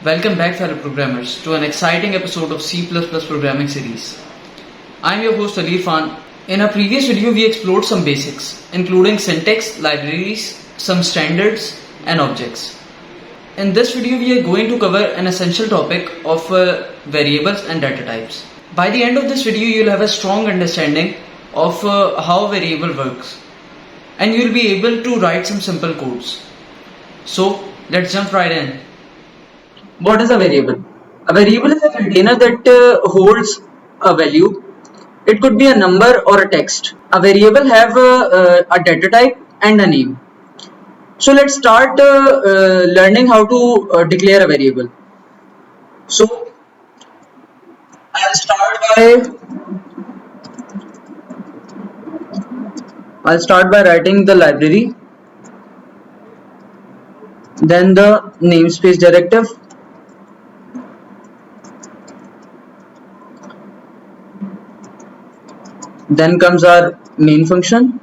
Welcome back, fellow programmers, to an exciting episode of C++ programming series. I'm your host Irfan. In our previous video, we explored some basics, including syntax, libraries, some standards, and objects. In this video, we are going to cover an essential topic of variables and data types. By the end of this video, you'll have a strong understanding of how a variable works, and you'll be able to write some simple codes. So, let's jump right in. What is a variable? A variable is a container that holds a value. It could be a number or a text. A variable have a data type and a name. So let's start learning how to declare a variable. So I'll start by writing the library, then the namespace directive, then comes our main function.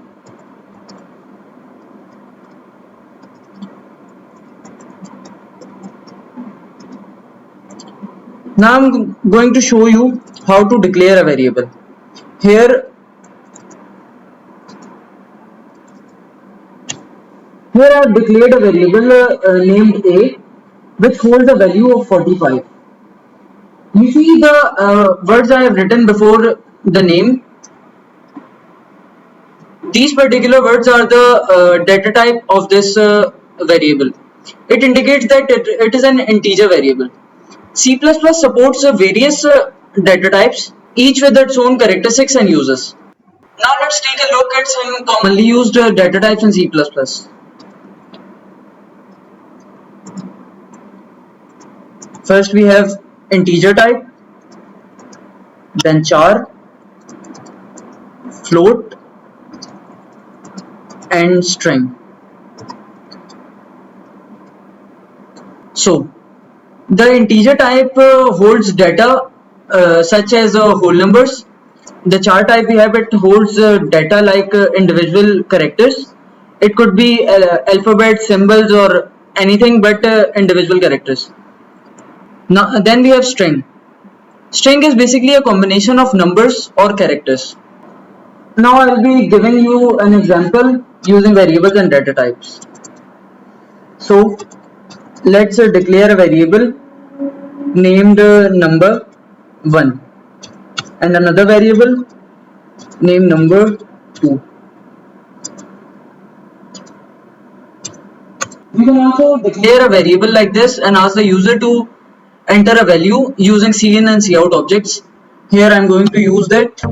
Now I'm going to show you how to declare a variable. Here I have declared a variable named A, which holds a value of 45. You see the words I have written before the name. These particular words are the data type of this variable. It indicates that it is an integer variable. C++ supports various data types, each with its own characteristics and uses. Now let's take a look at some commonly used data types in C++. First we have integer type, then char, float, and string. So the integer type holds data such as whole numbers. The char type we have, it holds data like individual characters. It could be alphabet, symbols, or anything but individual characters. Now then we have string. String is basically a combination of numbers or characters. Now I will be giving you an example using variables and data types. So let's declare a variable named number 1 and another variable named number 2. We can also declare a variable like this and ask the user to enter a value using cin and cout objects. Here I am going to use that.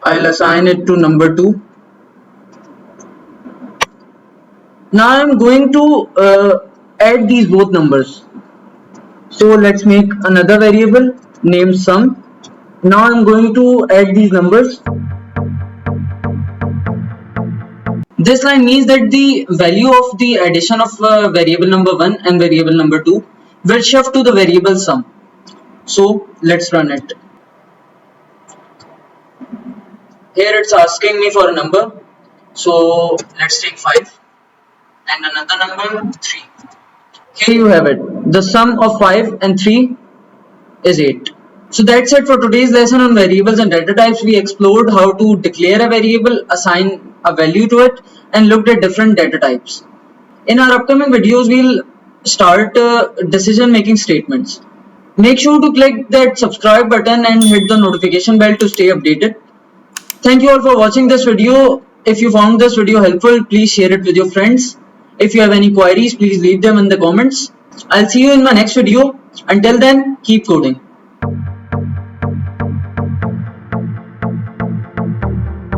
I'll assign it to number 2. Now I'm going to add these both numbers. So let's make another variable named sum. Now I'm going to add these numbers. This line means that the value of the addition of variable number 1 and variable number 2 will shift to the variable sum. So let's run it. Here it's asking me for a number, so let's take 5 and another number 3. Here you have it. The sum of 5 and 3 is 8. So that's it for today's lesson on variables and data types. We explored how to declare a variable, assign a value to it, and looked at different data types. In our upcoming videos, we'll start decision making statements. Make sure to click that subscribe button and hit the notification bell to stay updated. Thank you all for watching this video. If you found this video helpful, please share it with your friends. If you have any queries, please leave them in the comments. I'll see you in my next video. Until then, keep coding.